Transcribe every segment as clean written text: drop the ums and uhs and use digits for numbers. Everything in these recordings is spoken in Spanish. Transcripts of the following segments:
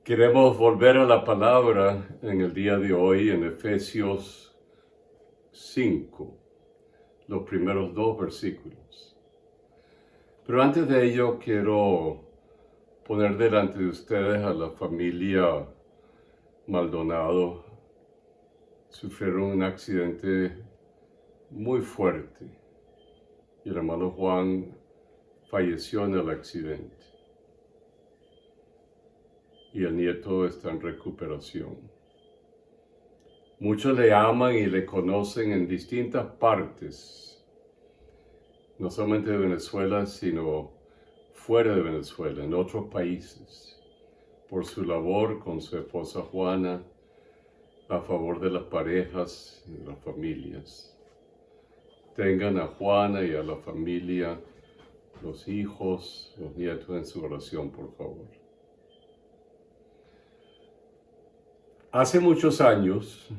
Queremos volver a la palabra en el día de hoy en Efesios 5, los primeros 2 versículos. Pero antes de ello quiero poner delante de ustedes a la familia Maldonado. Sufrieron un accidente muy fuerte y el hermano Juan falleció en el accidente. Y el nieto está en recuperación. Muchos le aman y le conocen en distintas partes, no solamente de Venezuela, sino fuera de Venezuela, en otros países, por su labor con su esposa Juana, a favor de las parejas y las familias. Tengan a Juana y a la familia, los hijos, los nietos en su oración, por favor. Hace muchos años,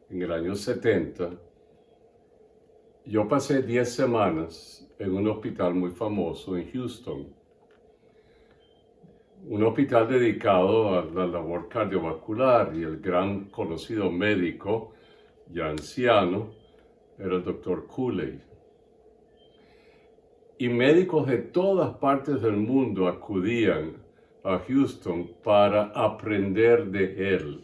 en el año 70, yo pasé 10 semanas en un hospital muy famoso en Houston. Un hospital dedicado a la labor cardiovascular, y el gran conocido médico, ya anciano, era el Dr. Cooley. Y médicos de todas partes del mundo acudían a Houston para aprender de él,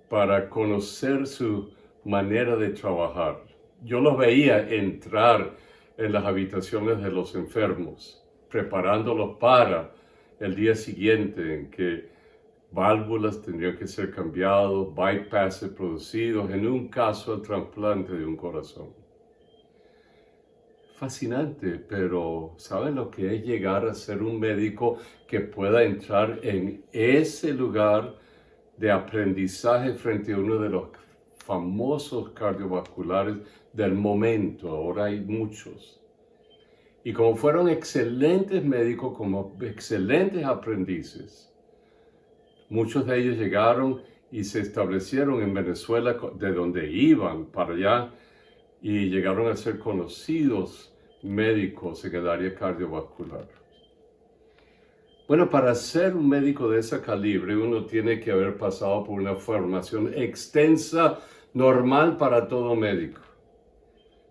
para conocer su manera de trabajar. Yo los veía entrar en las habitaciones de los enfermos, preparándolos para el día siguiente en que válvulas tendrían que ser cambiadas, bypasses producidos, en un caso el trasplante de un corazón. Fascinante, pero ¿saben lo que es llegar a ser un médico que pueda entrar en ese lugar de aprendizaje frente a uno de los famosos cardiovasculares del momento? Ahora hay muchos. Y como fueron excelentes médicos, como excelentes aprendices, muchos de ellos llegaron y se establecieron en Venezuela, de donde iban para allá, y llegaron a ser conocidos médicos en el área cardiovascular. Bueno, para ser un médico de ese calibre, uno tiene que haber pasado por una formación extensa, normal para todo médico.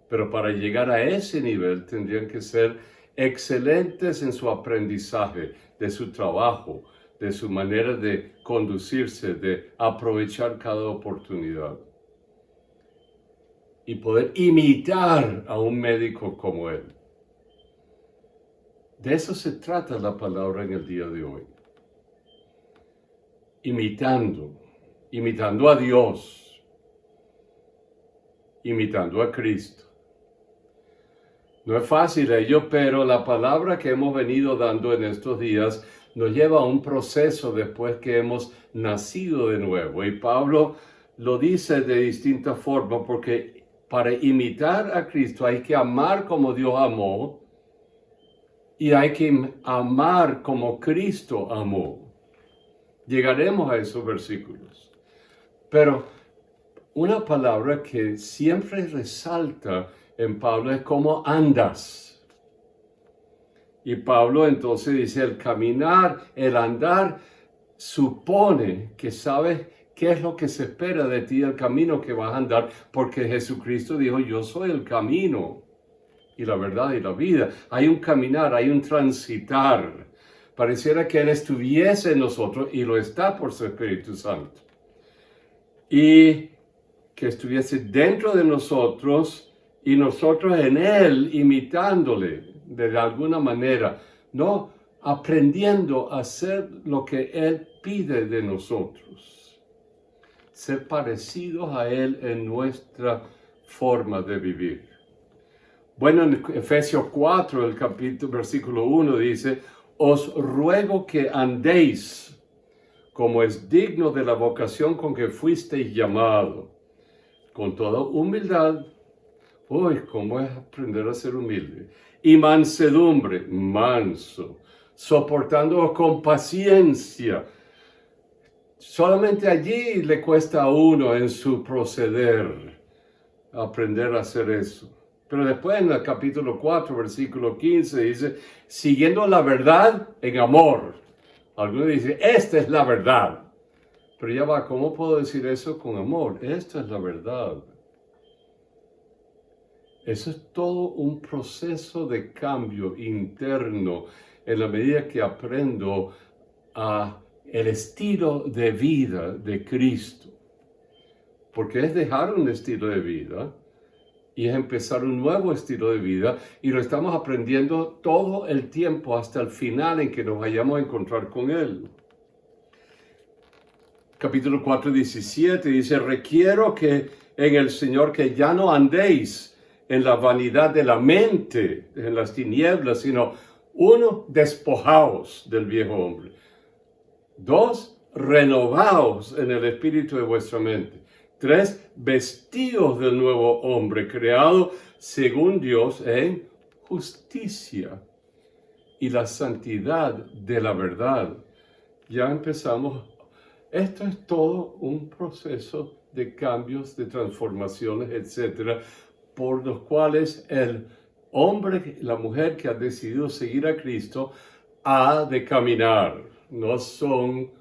Pero para llegar a ese nivel tendrían que ser excelentes en su aprendizaje, de su trabajo, de su manera de conducirse, de aprovechar cada oportunidad. Y poder imitar a un médico como él. De eso se trata la palabra en el día de hoy. Imitando a Dios, imitando a Cristo. No es fácil ello, pero la palabra que hemos venido dando en estos días nos lleva a un proceso después que hemos nacido de nuevo. Y Pablo lo dice de distintas formas, porque para imitar a Cristo hay que amar como Dios amó y hay que amar como Cristo amó. Llegaremos a esos versículos. Pero una palabra que siempre resalta en Pablo es cómo andas. Y Pablo entonces dice, el caminar, el andar, supone que sabes qué es lo que se espera de ti, el camino que vas a andar, porque Jesucristo dijo, yo soy el camino y la verdad y la vida. Hay un caminar, hay un transitar. Pareciera que Él estuviese en nosotros, y lo está por su Espíritu Santo. Y que estuviese dentro de nosotros y nosotros en Él, imitándole de alguna manera, no aprendiendo a hacer lo que Él pide de nosotros. Ser parecidos a Él en nuestra forma de vivir. Bueno, en Efesios 4, el capítulo, versículo 1 dice, os ruego que andéis como es digno de la vocación con que fuisteis llamado, con toda humildad. Uy, ¿cómo es aprender a ser humilde? Y mansedumbre, manso, soportándoos con paciencia. Solamente allí le cuesta a uno en su proceder aprender a hacer eso. Pero después en el capítulo 4, versículo 15, dice, siguiendo la verdad en amor. Algunos dicen, esta es la verdad. Pero ya va, ¿cómo puedo decir eso con amor? Esta es la verdad. Eso es todo un proceso de cambio interno en la medida que aprendo el estilo de vida de Cristo. Porque es dejar un estilo de vida y es empezar un nuevo estilo de vida y lo estamos aprendiendo todo el tiempo hasta el final en que nos vayamos a encontrar con Él. Capítulo 4, 17 dice, requiero que en el Señor que ya no andéis en la vanidad de la mente, en las tinieblas, sino uno, despojaos del viejo hombre. 2, renovaos en el espíritu de vuestra mente. 3, vestíos del nuevo hombre, creado según Dios en justicia y la santidad de la verdad. Ya empezamos. Esto es todo un proceso de cambios, de transformaciones, etcétera, por los cuales el hombre, la mujer que ha decidido seguir a Cristo, ha de caminar. No son,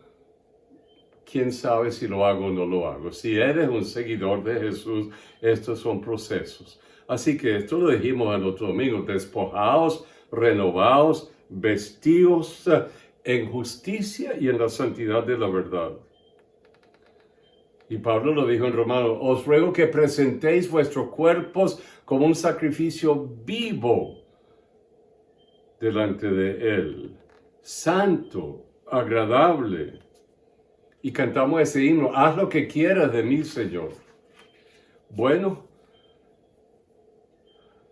quién sabe si lo hago o no lo hago. Si eres un seguidor de Jesús, estos son procesos. Así que esto lo dijimos el otro domingo, despojaos, renovaos, vestíos en justicia y en la santidad de la verdad. Y Pablo lo dijo en Romanos, os ruego que presentéis vuestros cuerpos como un sacrificio vivo delante de Él, santo, agradable. Y cantamos ese himno, haz lo que quieras de mí, Señor. Bueno,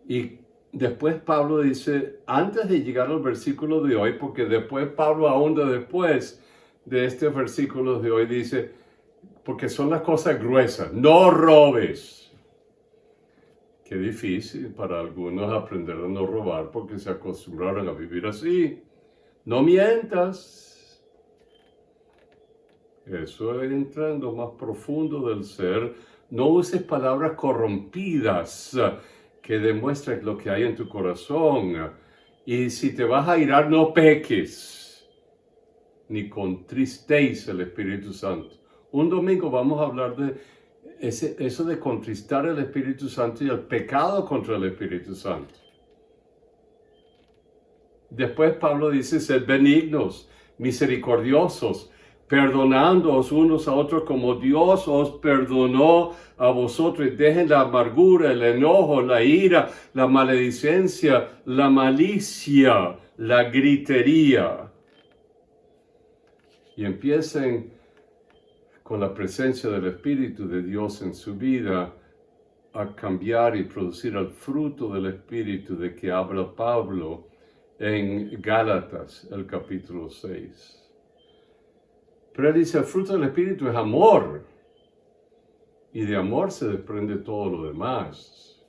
y después Pablo dice, antes de llegar al versículo de hoy, porque después Pablo ahonda después de este versículo de hoy, dice, porque son las cosas gruesas, no robes. Qué difícil para algunos aprender a no robar porque se acostumbraron a vivir así. No mientas. Eso entra en lo más profundo del ser. No uses palabras corrompidas que demuestren lo que hay en tu corazón. Y si te vas a irar, no peques, ni contristéis el Espíritu Santo. Un domingo vamos a hablar de eso de contristar el Espíritu Santo y el pecado contra el Espíritu Santo. Después Pablo dice, sed benignos, misericordiosos, perdonándoos unos a otros como Dios os perdonó a vosotros. Dejen la amargura, el enojo, la ira, la maledicencia, la malicia, la gritería. Y empiecen con la presencia del Espíritu de Dios en su vida, a cambiar y producir el fruto del Espíritu de que habla Pablo en Gálatas, el capítulo 6. Pero él dice, el fruto del Espíritu es amor, y de amor se desprende todo lo demás.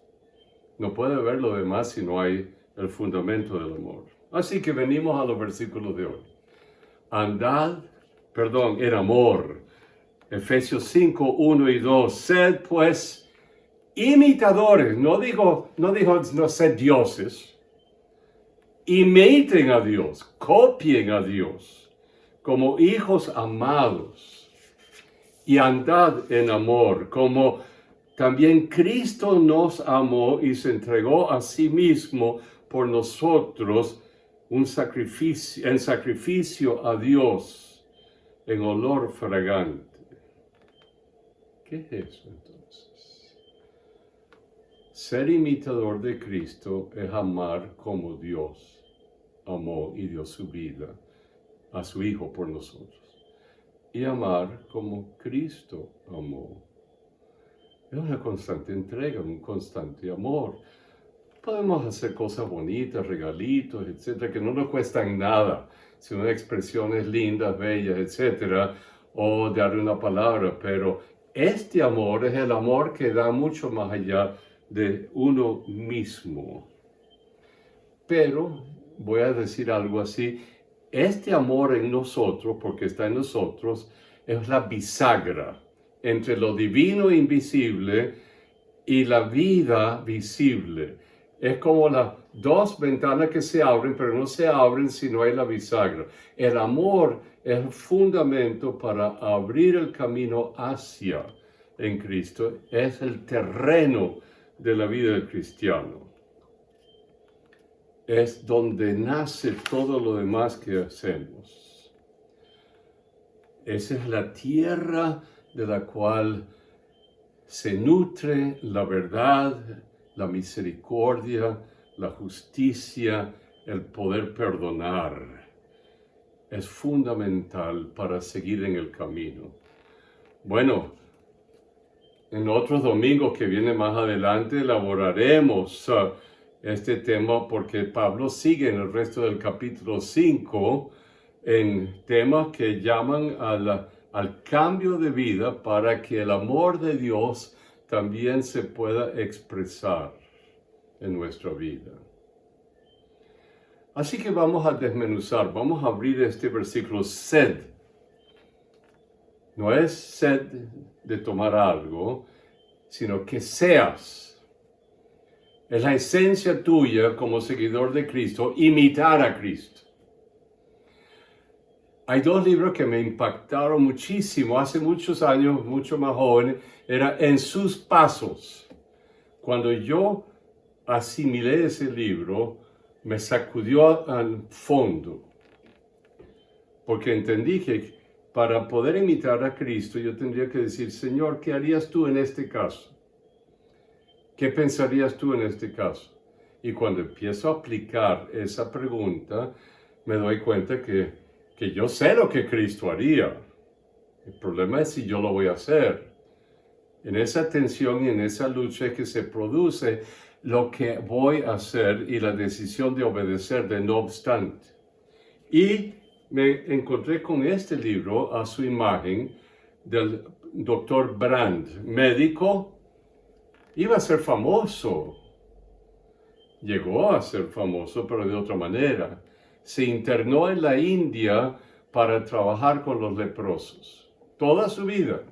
No puede haber lo demás si no hay el fundamento del amor. Así que venimos a los versículos de hoy. En amor. Efesios 5, 1 y 2. Sed pues imitadores. No dijo, no sed dioses. Imiten a Dios, copien a Dios como hijos amados. Y andad en amor, como también Cristo nos amó y se entregó a sí mismo por nosotros en sacrificio a Dios, en olor fragante. ¿Qué es eso entonces? Ser imitador de Cristo es amar como Dios amó y dio su vida a su Hijo por nosotros. Y amar como Cristo amó. Es una constante entrega, un constante amor. Podemos hacer cosas bonitas, regalitos, etcétera, que no nos cuestan nada, sino expresiones lindas, bellas, etcétera, o darle una palabra, pero este amor es el amor que da mucho más allá de uno mismo. Pero, voy a decir algo así, este amor en nosotros, porque está en nosotros, es la bisagra entre lo divino e invisible y la vida visible. Es como las dos ventanas que se abren, pero no se abren si no hay la bisagra. El amor es el fundamento para abrir el camino hacia en Cristo. Es el terreno de la vida del cristiano. Es donde nace todo lo demás que hacemos. Esa es la tierra de la cual se nutre la verdad, la misericordia, la justicia, el poder perdonar. Es fundamental para seguir en el camino. Bueno, en otros domingos que vienen más adelante elaboraremos este tema porque Pablo sigue en el resto del capítulo 5 en temas que llaman al cambio de vida para que el amor de Dios también se pueda expresar en nuestra vida. Así que vamos a desmenuzar, vamos a abrir este versículo, sed. No es sed de tomar algo, sino que seas. Es la esencia tuya como seguidor de Cristo, imitar a Cristo. Hay dos libros que me impactaron muchísimo, hace muchos años, mucho más joven, era En sus pasos. Cuando yo asimilé ese libro, me sacudió al fondo, porque entendí que para poder imitar a Cristo yo tendría que decir, Señor, ¿qué harías tú en este caso? ¿Qué pensarías tú en este caso? Y cuando empiezo a aplicar esa pregunta, me doy cuenta que yo sé lo que Cristo haría. El problema es si yo lo voy a hacer. En esa tensión y en esa lucha es que se produce lo que voy a hacer y la decisión de obedecer de no obstante. Y me encontré con este libro a su imagen del Dr. Brand, médico. Iba a ser famoso, llegó a ser famoso, pero de otra manera. Se internó en la India para trabajar con los leprosos, toda su vida.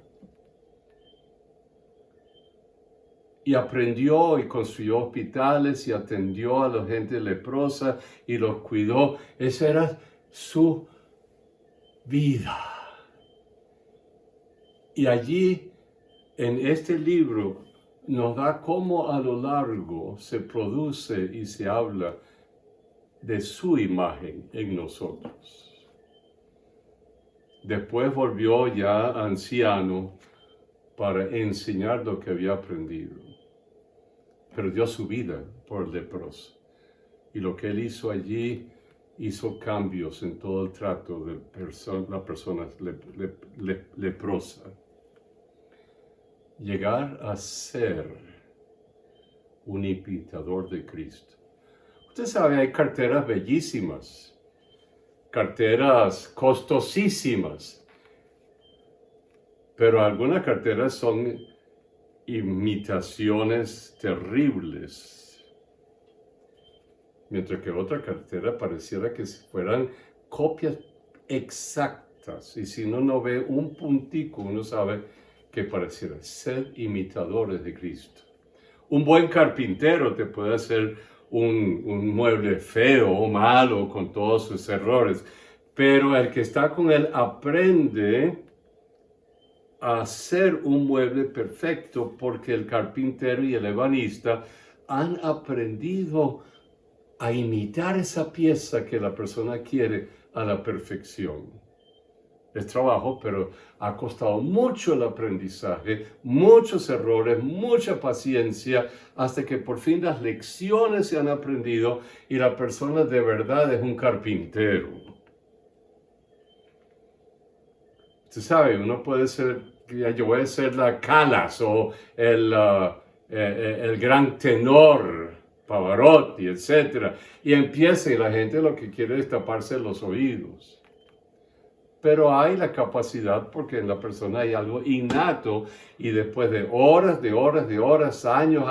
Y aprendió y construyó hospitales y atendió a la gente leprosa y los cuidó. Esa era su vida. Y allí, en este libro, nos da cómo a lo largo se produce y se habla de su imagen en nosotros. Después volvió ya anciano para enseñar lo que había aprendido. Perdió su vida por el leproso. Y lo que él hizo allí hizo cambios en todo el trato de la persona leprosa. Llegar a ser un imitador de Cristo. Usted sabe, hay carteras bellísimas, carteras costosísimas, pero algunas carteras son imitaciones terribles, mientras que otra cartera pareciera que fueran copias exactas, y si uno no ve un puntico, uno sabe que pareciera ser imitadores de Cristo. Un buen carpintero te puede hacer un mueble feo o malo con todos sus errores, pero el que está con él aprende a hacer un mueble perfecto porque el carpintero y el ebanista han aprendido a imitar esa pieza que la persona quiere a la perfección. Es trabajo, pero ha costado mucho el aprendizaje, muchos errores, mucha paciencia, hasta que por fin las lecciones se han aprendido y la persona de verdad es un carpintero. Usted sabe, uno puede ser, yo voy a ser la Calas o el gran tenor, Pavarotti, etc. Y empieza y la gente lo que quiere es taparse los oídos. Pero hay la capacidad porque en la persona hay algo innato y después de horas, años,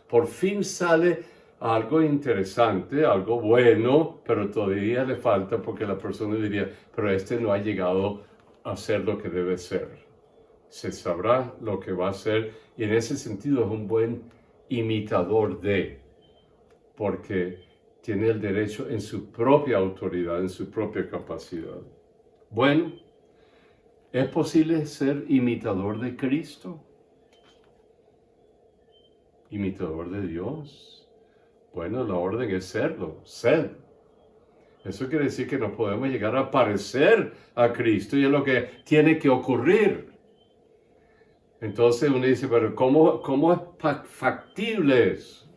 por fin sale algo interesante, algo bueno, pero todavía le falta porque la persona diría, pero este no ha llegado a ser lo que debe ser. Se sabrá lo que va a ser y en ese sentido es un buen imitador de. porque tiene el derecho en su propia autoridad, en su propia capacidad. Bueno, ¿es posible ser imitador de Cristo? ¿Imitador de Dios? Bueno, la orden es serlo, sed. Eso quiere decir que nos podemos llegar a parecer a Cristo y es lo que tiene que ocurrir. Entonces uno dice, pero ¿cómo es factible eso?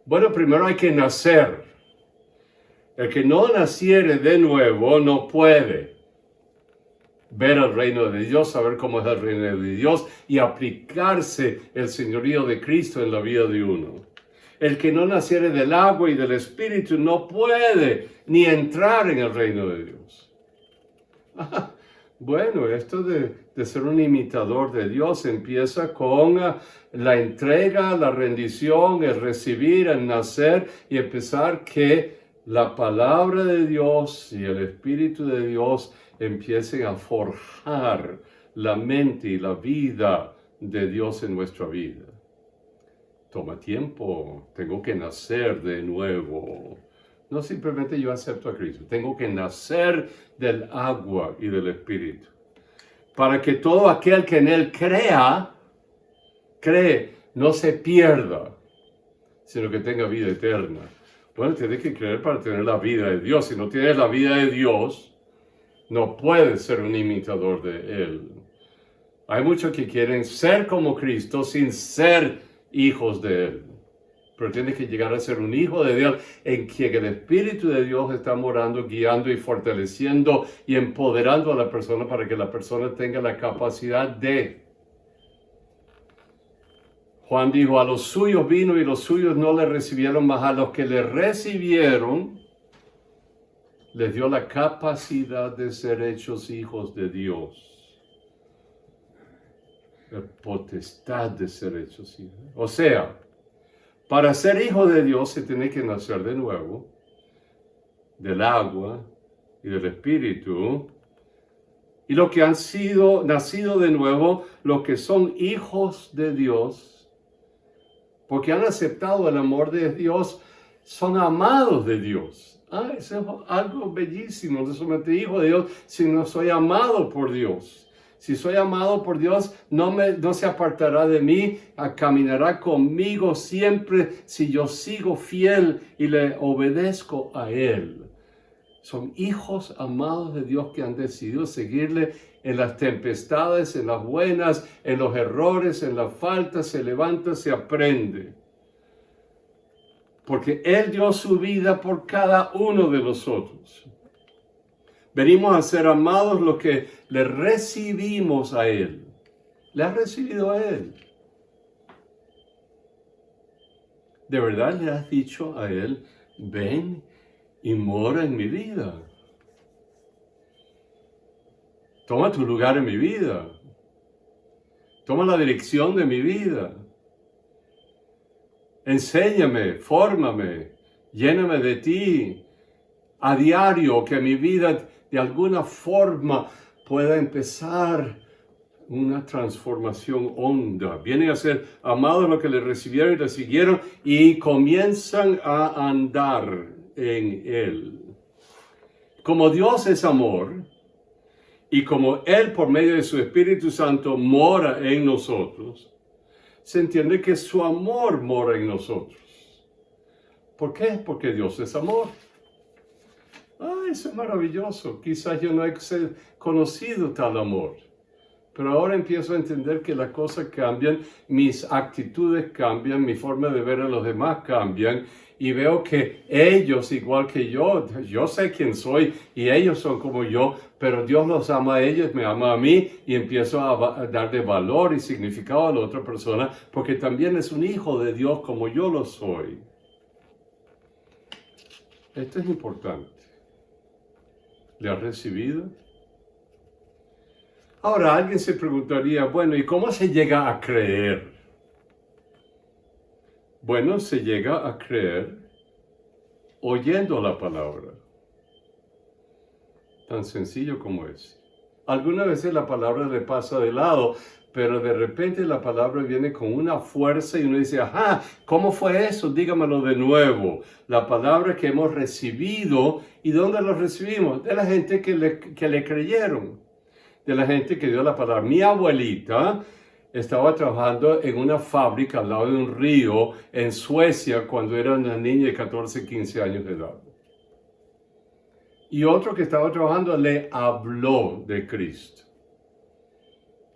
Bueno, primero hay que nacer. El que no naciere de nuevo no puede ver el reino de Dios, saber cómo es el reino de Dios y aplicarse el señorío de Cristo en la vida de uno. El que no naciere del agua y del Espíritu no puede ni entrar en el reino de Dios. Bueno, esto de ser un imitador de Dios empieza con la entrega, la rendición, el recibir, el nacer y empezar que la palabra de Dios y el Espíritu de Dios empiecen a forjar la mente y la vida de Dios en nuestra vida. Toma tiempo, tengo que nacer de nuevo. No simplemente yo acepto a Cristo, tengo que nacer del agua y del Espíritu. Para que todo aquel que en Él cree, no se pierda, sino que tenga vida eterna. Bueno, tienes que creer para tener la vida de Dios. Si no tienes la vida de Dios, no puedes ser un imitador de Él. Hay muchos que quieren ser como Cristo sin ser hijos de Él. Pero tienes que llegar a ser un hijo de Dios en quien el Espíritu de Dios está morando, guiando y fortaleciendo y empoderando a la persona para que la persona tenga la capacidad de. Juan dijo, a los suyos vino y los suyos no le recibieron, mas a los que le recibieron, les dio la capacidad de ser hechos hijos de Dios. La potestad de ser hechos hijos. O sea, para ser hijo de Dios se tiene que nacer de nuevo, del agua y del Espíritu. Y los que han nacido de nuevo, los que son hijos de Dios, porque han aceptado el amor de Dios, son amados de Dios. Eso es algo bellísimo, no solamente hijo de Dios, sino soy amado por Dios. Si soy amado por Dios, no se apartará de mí, caminará conmigo siempre si yo sigo fiel y le obedezco a Él. Son hijos amados de Dios que han decidido seguirle en las tempestades, en las buenas, en los errores, en las faltas, se levanta, se aprende. Porque Él dio su vida por cada uno de nosotros. Venimos a ser amados los que le recibimos a Él. ¿Le has recibido a Él? ¿De verdad le has dicho a Él, ven y mora en mi vida? Toma tu lugar en mi vida. Toma la dirección de mi vida. Enséñame, fórmame, lléname de ti a diario, que mi vida de alguna forma pueda empezar una transformación honda. Vienen a ser amados los que le recibieron y le siguieron y comienzan a andar en Él. Como Dios es amor y como Él por medio de su Espíritu Santo mora en nosotros, se entiende que su amor mora en nosotros. ¿Por qué? Porque Dios es amor. Eso es maravilloso. Quizás yo no he conocido tal amor. Pero ahora empiezo a entender que las cosas cambian, mis actitudes cambian, mi forma de ver a los demás cambian. Y veo que ellos, igual que yo sé quién soy y ellos son como yo, pero Dios los ama a ellos, me ama a mí y empiezo a darle valor y significado a la otra persona porque también es un hijo de Dios como yo lo soy. Esto es importante. ¿Le has recibido? Ahora alguien se preguntaría, bueno, ¿y cómo se llega a creer? Bueno, se llega a creer oyendo la palabra. Tan sencillo como es. Algunas veces la palabra le pasa de lado, pero de repente la palabra viene con una fuerza y uno dice, ajá, ¿cómo fue eso? Dígamelo de nuevo. La palabra que hemos recibido, ¿y dónde lo recibimos? De la gente que le creyeron, de la gente que dio la palabra. Mi abuelita estaba trabajando en una fábrica al lado de un río en Suecia cuando era una niña de 14, 15 años de edad. Y otro que estaba trabajando le habló de Cristo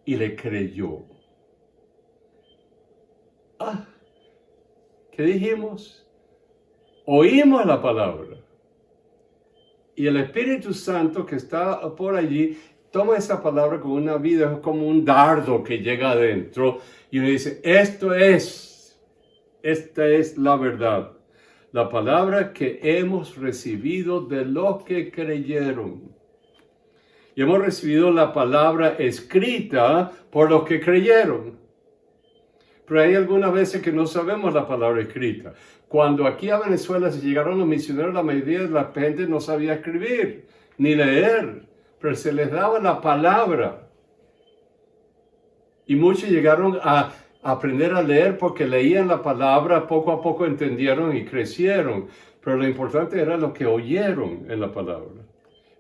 y le creyó. ¿Qué dijimos? Oímos la palabra. Y el Espíritu Santo que está por allí toma esa palabra como una vida, como un dardo que llega adentro y uno dice, esta es la verdad. La palabra que hemos recibido de los que creyeron. Y hemos recibido la palabra escrita por los que creyeron. Pero hay algunas veces que no sabemos la palabra escrita. Cuando aquí a Venezuela se llegaron los misioneros, la mayoría de la gente no sabía escribir ni leer, pero se les daba la palabra. Y muchos llegaron a aprender a leer porque leían la palabra, poco a poco entendieron y crecieron. Pero lo importante era lo que oyeron en la palabra.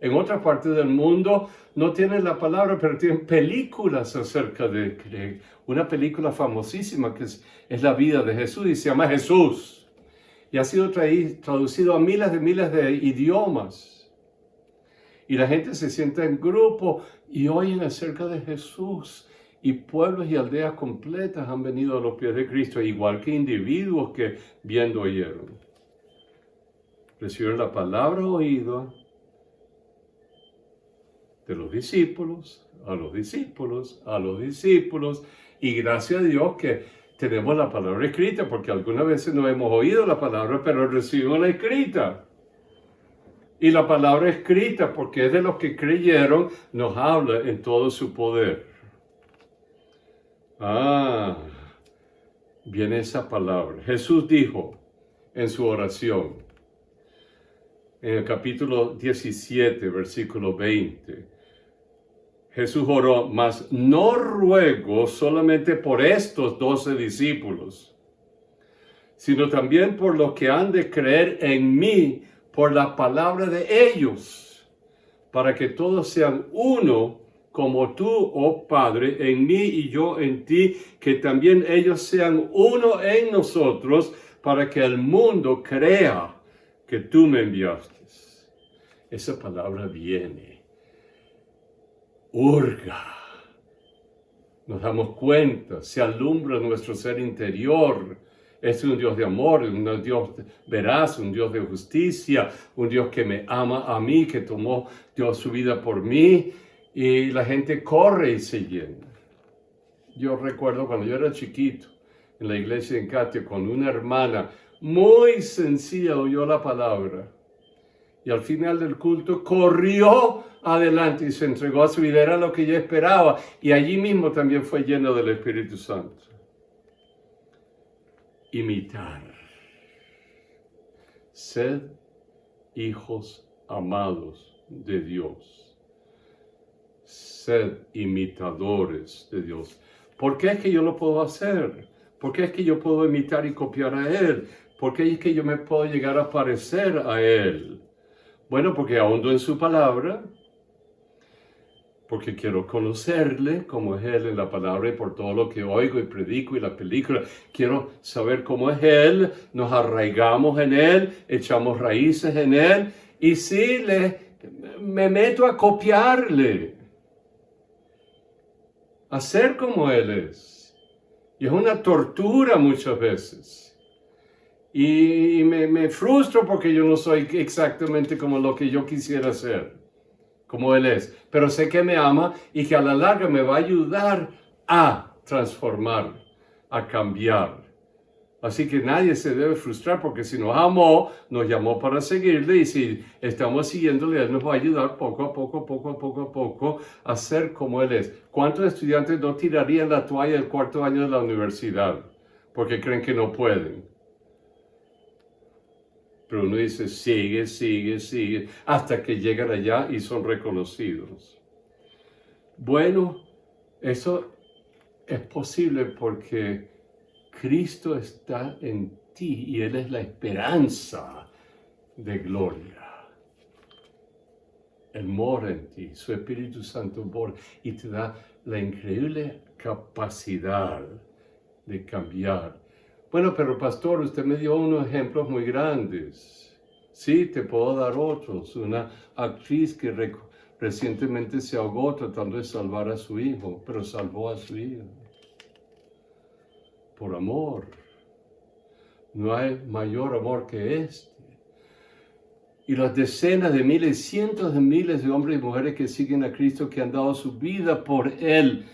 En otras partes del mundo no tienen la palabra, pero tienen películas acerca de una película famosísima que es la vida de Jesús y se llama Jesús. Y ha sido traducido a miles de idiomas. Y la gente se sienta en grupo y oyen acerca de Jesús. Y pueblos y aldeas completas han venido a los pies de Cristo, igual que individuos que viendo oyeron. Recibieron la palabra oída de los discípulos, a los discípulos, a los discípulos. Y gracias a Dios que tenemos la palabra escrita, porque algunas veces no hemos oído la palabra, pero recibimos la escrita. Y la palabra escrita, porque es de los que creyeron, nos habla en todo su poder. Viene esa palabra. Jesús dijo en su oración, en el capítulo 17, versículo 20, Jesús oró, mas no ruego solamente por estos 12 discípulos, sino también por los que han de creer en mí por la palabra de ellos, para que todos sean uno, como tú, oh Padre, en mí y yo en ti, que también ellos sean uno en nosotros, para que el mundo crea que tú me enviaste. Esa palabra viene, hurga, nos damos cuenta, se alumbra nuestro ser interior. Es un Dios de amor, un Dios veraz, un Dios de justicia, un Dios que me ama a mí, que dio su vida por mí, y la gente corre y se llena. Yo recuerdo cuando yo era chiquito, en la iglesia en Catia, con una hermana muy sencilla oyó la palabra, y al final del culto corrió adelante y se entregó a su vida. Era lo que yo esperaba, y allí mismo también fue lleno del Espíritu Santo. Imitar. Sed hijos amados de Dios. Sed imitadores de Dios. ¿Por qué es que yo lo puedo hacer? ¿Por qué es que yo puedo imitar y copiar a Él? ¿Por qué es que yo me puedo llegar a parecer a Él? Bueno, porque ahondo en su palabra, porque quiero conocerle como es Él en la palabra y por todo lo que oigo y predico y la película. Quiero saber cómo es Él, nos arraigamos en Él, echamos raíces en Él y sí, me meto a copiarle, a ser como Él es. Y es una tortura muchas veces. Y me frustro porque yo no soy exactamente como lo que yo quisiera ser, como Él es. Pero sé que me ama y que a la larga me va a ayudar a transformar, a cambiar. Así que nadie se debe frustrar porque si nos amó, nos llamó para seguirle y si estamos siguiéndole, Él nos va a ayudar poco a poco a ser como Él es. ¿Cuántos estudiantes no tirarían la toalla el cuarto año de la universidad porque creen que no pueden? Pero uno dice, sigue, hasta que llegan allá y son reconocidos. Bueno, eso es posible porque Cristo está en ti y Él es la esperanza de gloria. Él mora en ti, su Espíritu Santo mora y te da la increíble capacidad de cambiar. Bueno, pero pastor, usted me dio unos ejemplos muy grandes. Sí, te puedo dar otros. Una actriz que recientemente se ahogó tratando de salvar a su hijo, pero salvó a su hijo. Por amor. No hay mayor amor que este. Y las decenas de miles, cientos de miles de hombres y mujeres que siguen a Cristo, que han dado su vida por Él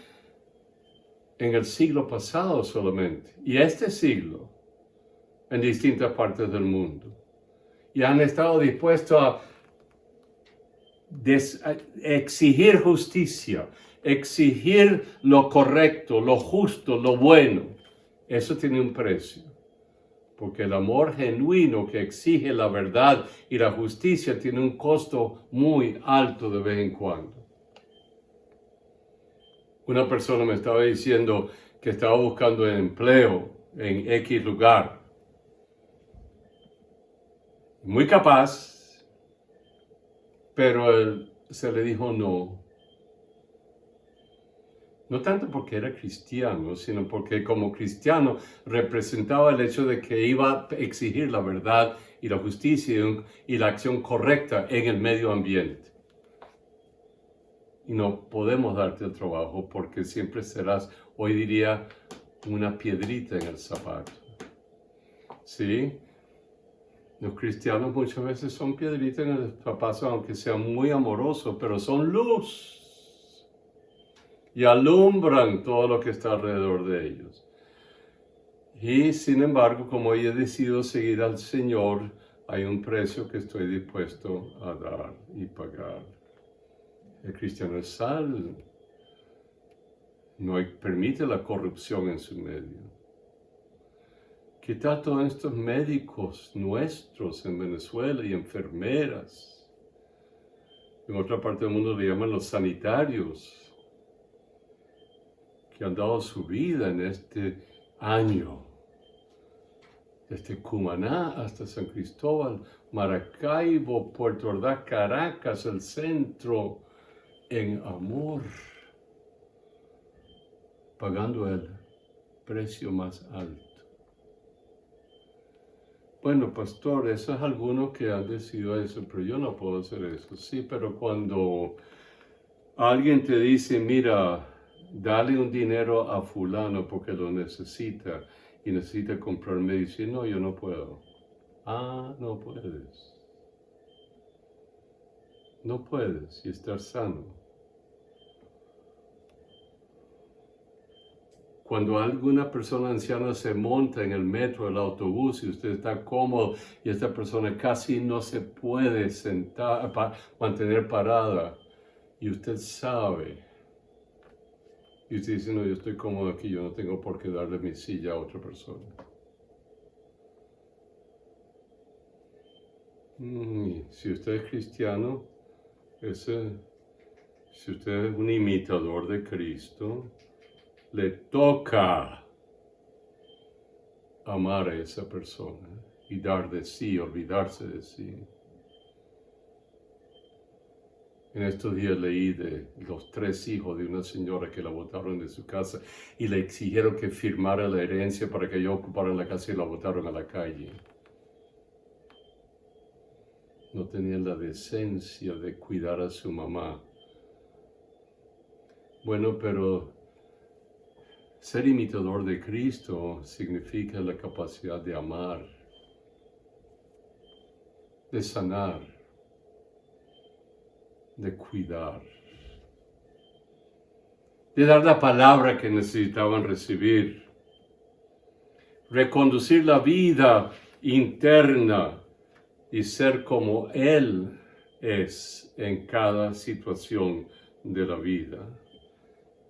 en el siglo pasado solamente, y este siglo, en distintas partes del mundo. Y han estado dispuestos a exigir justicia, exigir lo correcto, lo justo, lo bueno. Eso tiene un precio. Porque el amor genuino que exige la verdad y la justicia tiene un costo muy alto de vez en cuando. Una persona me estaba diciendo que estaba buscando empleo en X lugar. Muy capaz, pero él se le dijo no. No tanto porque era cristiano, sino porque como cristiano representaba el hecho de que iba a exigir la verdad y la justicia y la acción correcta en el medio ambiente. Y no podemos darte el trabajo porque siempre serás, hoy diría, una piedrita en el zapato. ¿Sí? Los cristianos muchas veces son piedritas en el zapato, aunque sean muy amorosos, pero son luz. Y alumbran todo lo que está alrededor de ellos. Y sin embargo, como hoy he decidido seguir al Señor, hay un precio que estoy dispuesto a dar y pagar. El cristiano es sal, no permite la corrupción en su medio. ¿Qué tal todos estos médicos nuestros en Venezuela y enfermeras? En otra parte del mundo le llaman los sanitarios, que han dado su vida en este año, desde Cumaná hasta San Cristóbal, Maracaibo, Puerto Ordaz, Caracas, el centro, en amor, pagando el precio más alto. Bueno, pastor, eso es algunos que han decidido eso, pero yo no puedo hacer eso. Sí, pero cuando alguien te dice, mira, dale un dinero a fulano porque lo necesita y necesita comprar medicina. No, yo no puedo. Ah, no puedes. No puedes y estar sano. Cuando alguna persona anciana se monta en el metro, el autobús y usted está cómodo y esta persona casi no se puede sentar, mantener parada y usted sabe. Y usted dice, no, yo estoy cómodo aquí, yo no tengo por qué darle mi silla a otra persona. Si usted es cristiano, si usted es un imitador de Cristo, le toca amar a esa persona y dar de sí, olvidarse de sí. En estos días leí de los 3 hijos de una señora que la botaron de su casa y le exigieron que firmara la herencia para que ella ocupara la casa y la botaron a la calle. No tenían la decencia de cuidar a su mamá. Bueno, pero ser imitador de Cristo significa la capacidad de amar, de sanar, de cuidar, de dar la palabra que necesitaban recibir, reconducir la vida interna y ser como Él es en cada situación de la vida.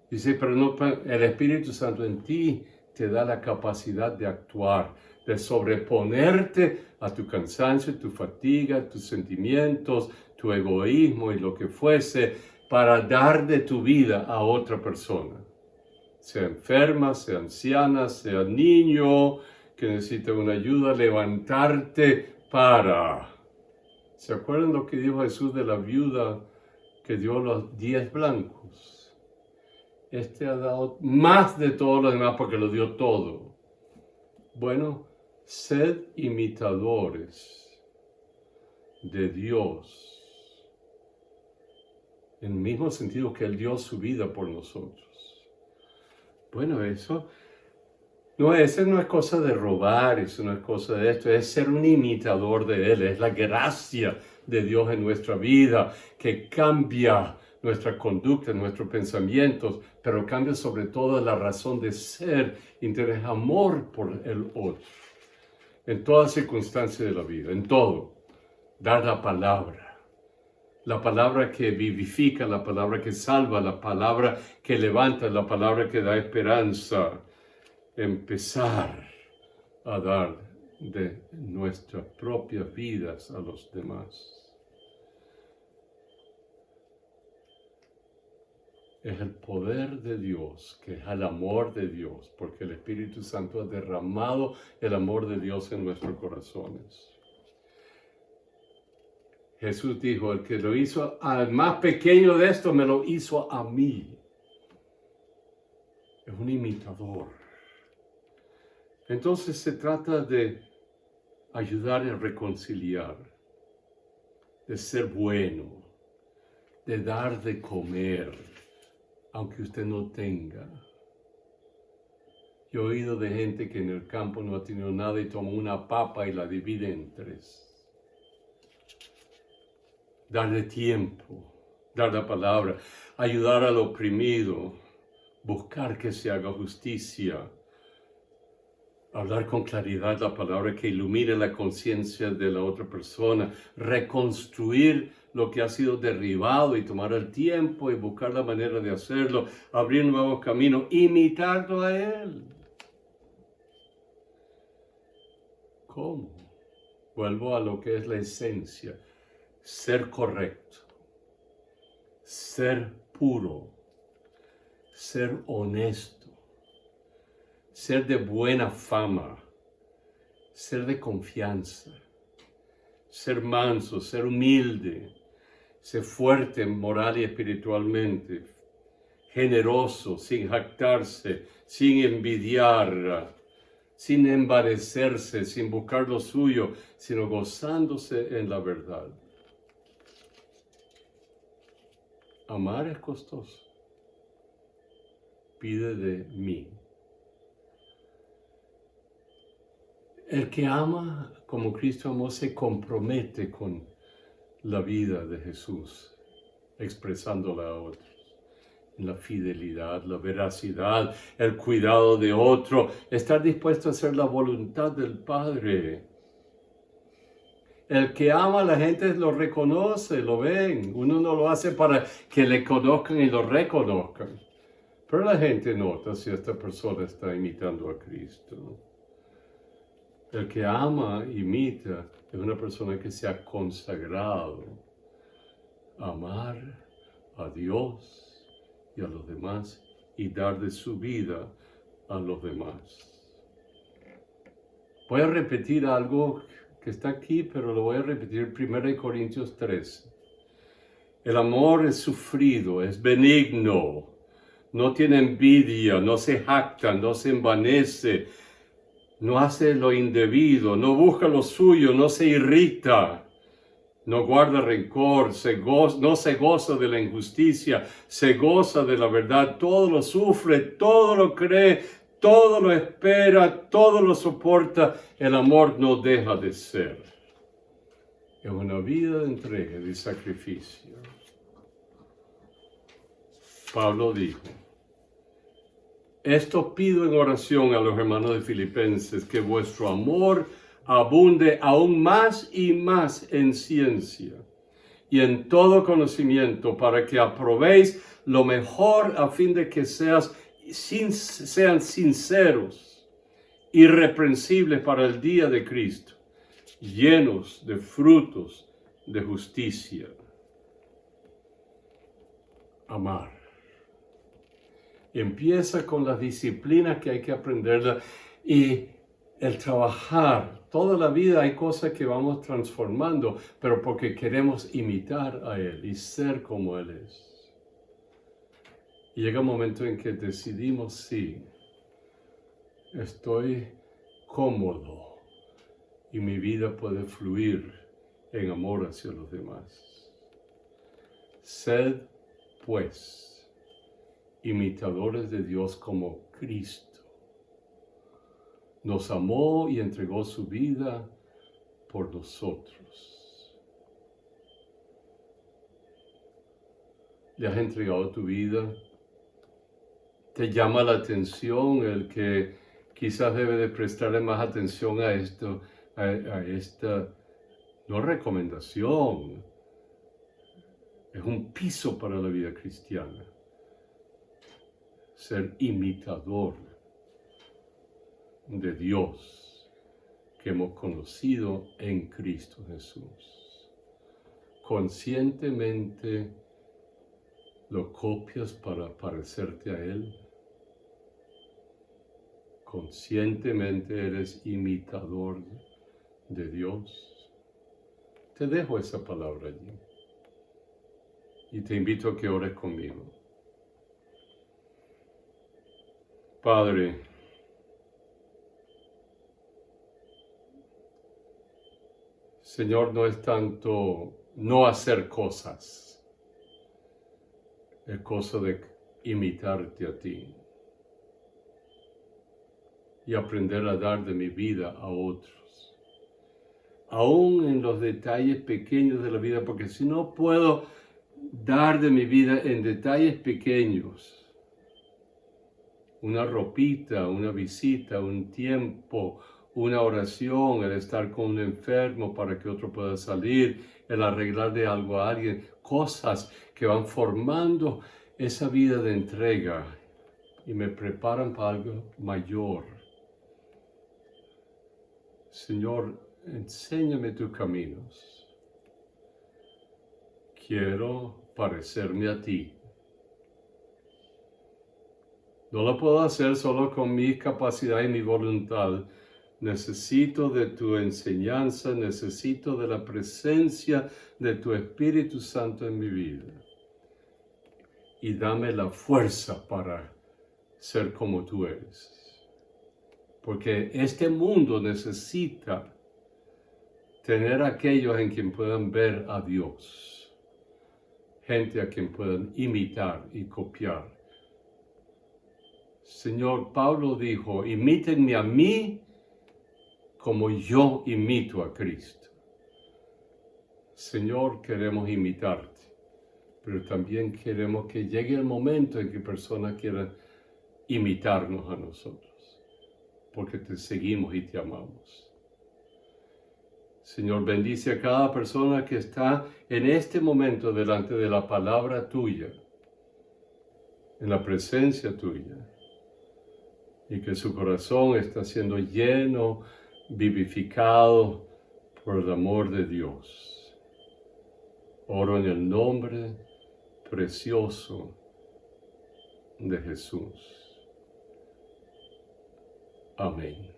Dice, pero no, el Espíritu Santo en ti te da la capacidad de actuar, de sobreponerte a tu cansancio, tu fatiga, tus sentimientos, tu egoísmo y lo que fuese, para dar de tu vida a otra persona. Sea enferma, sea anciana, sea niño que necesita una ayuda, levantarte para. ¿Se acuerdan lo que dijo Jesús de la viuda que dio los 10 blancos? Este ha dado más de todos los demás porque lo dio todo. Bueno, sed imitadores de Dios, en el mismo sentido que Él dio su vida por nosotros. Bueno, eso no es cosa de robar, eso no es cosa de esto, es ser un imitador de Él, es la gracia de Dios en nuestra vida que cambia nuestra conducta, nuestros pensamientos, pero cambia sobre todo la razón de ser y tener amor por el otro. En todas circunstancias de la vida, en todo, dar la palabra que vivifica, la palabra que salva, la palabra que levanta, la palabra que da esperanza. Empezar a dar de nuestras propias vidas a los demás. Es el poder de Dios, que es el amor de Dios, porque el Espíritu Santo ha derramado el amor de Dios en nuestros corazones. Jesús dijo, el que lo hizo al más pequeño de estos, me lo hizo a mí. Es un imitador. Entonces se trata de ayudar a reconciliar, de ser bueno, de dar de comer, aunque usted no tenga. Yo he oído de gente que en el campo no ha tenido nada y toma una papa y la divide en 3. Darle tiempo, dar la palabra, ayudar al oprimido, buscar que se haga justicia, hablar con claridad la palabra que ilumine la conciencia de la otra persona, reconstruir lo que ha sido derribado y tomar el tiempo y buscar la manera de hacerlo, abrir nuevos caminos, imitarlo a Él. ¿Cómo? Vuelvo a lo que es la esencia. Ser correcto, ser puro, ser honesto, ser de buena fama, ser de confianza, ser manso, ser humilde, ser fuerte moral y espiritualmente, generoso, sin jactarse, sin envidiar, sin envanecerse, sin buscar lo suyo, sino gozándose en la verdad. Amar es costoso. Pide de mí. El que ama como Cristo amó se compromete con la vida de Jesús, expresándola a otros. La fidelidad, la veracidad, el cuidado de otro, estar dispuesto a hacer la voluntad del Padre. El que ama a la gente lo reconoce, lo ven. Uno no lo hace para que le conozcan y lo reconozcan. Pero la gente nota si esta persona está imitando a Cristo. El que ama, imita, es una persona que se ha consagrado a amar a Dios y a los demás y dar de su vida a los demás. Voy a repetir algo que está aquí, pero lo voy a repetir, 1 Corintios 13. El amor es sufrido, es benigno, no tiene envidia, no se jacta, no se envanece, no hace lo indebido, no busca lo suyo, no se irrita, no guarda rencor, no se goza de la injusticia, se goza de la verdad, todo lo sufre, todo lo cree, todo lo espera, todo lo soporta. El amor no deja de ser. Es una vida de entrega, de sacrificio. Pablo dijo, esto pido en oración a los hermanos de Filipenses, que vuestro amor abunde aún más y más en ciencia y en todo conocimiento, para que aprobéis lo mejor a fin de que sean sinceros, irreprensibles para el día de Cristo, llenos de frutos de justicia. amar. Empieza con las disciplinas que hay que aprender y el trabajar. Toda la vida hay cosas que vamos transformando, pero porque queremos imitar a Él y ser como Él es. Y llega un momento en que decidimos, sí, estoy cómodo y mi vida puede fluir en amor hacia los demás. Sed, pues, imitadores de Dios como Cristo. Nos amó y entregó su vida por nosotros. ¿Le has entregado tu vida? ¿Te llama la atención el que quizás debe de prestarle más atención a esto, a esta, no recomendación, es un piso para la vida cristiana? Ser imitador de Dios que hemos conocido en Cristo Jesús. Conscientemente lo copias para parecerte a Él. Conscientemente eres imitador de Dios. Te dejo esa palabra allí y te invito a que ores conmigo. Padre, Señor, no es tanto no hacer cosas, es cosa de imitarte a ti y aprender a dar de mi vida a otros, aún en los detalles pequeños de la vida, porque si no puedo dar de mi vida en detalles pequeños, una ropita, una visita, un tiempo, una oración, el estar con un enfermo para que otro pueda salir, el arreglar de algo a alguien, cosas que van formando esa vida de entrega y me preparan para algo mayor. Señor, enséñame tus caminos. Quiero parecerme a ti. No lo puedo hacer solo con mi capacidad y mi voluntad. Necesito de tu enseñanza, necesito de la presencia de tu Espíritu Santo en mi vida. Y dame la fuerza para ser como tú eres. Porque este mundo necesita tener aquellos en quien puedan ver a Dios. Gente a quien puedan imitar y copiar. Señor, Pablo dijo, imítenme a mí como yo imito a Cristo. Señor, queremos imitarte, pero también queremos que llegue el momento en que personas quieran imitarnos a nosotros, porque te seguimos y te amamos. Señor, bendice a cada persona que está en este momento delante de la palabra tuya, en la presencia tuya, y que su corazón está siendo lleno, vivificado por el amor de Dios. Oro en el nombre precioso de Jesús. Amén.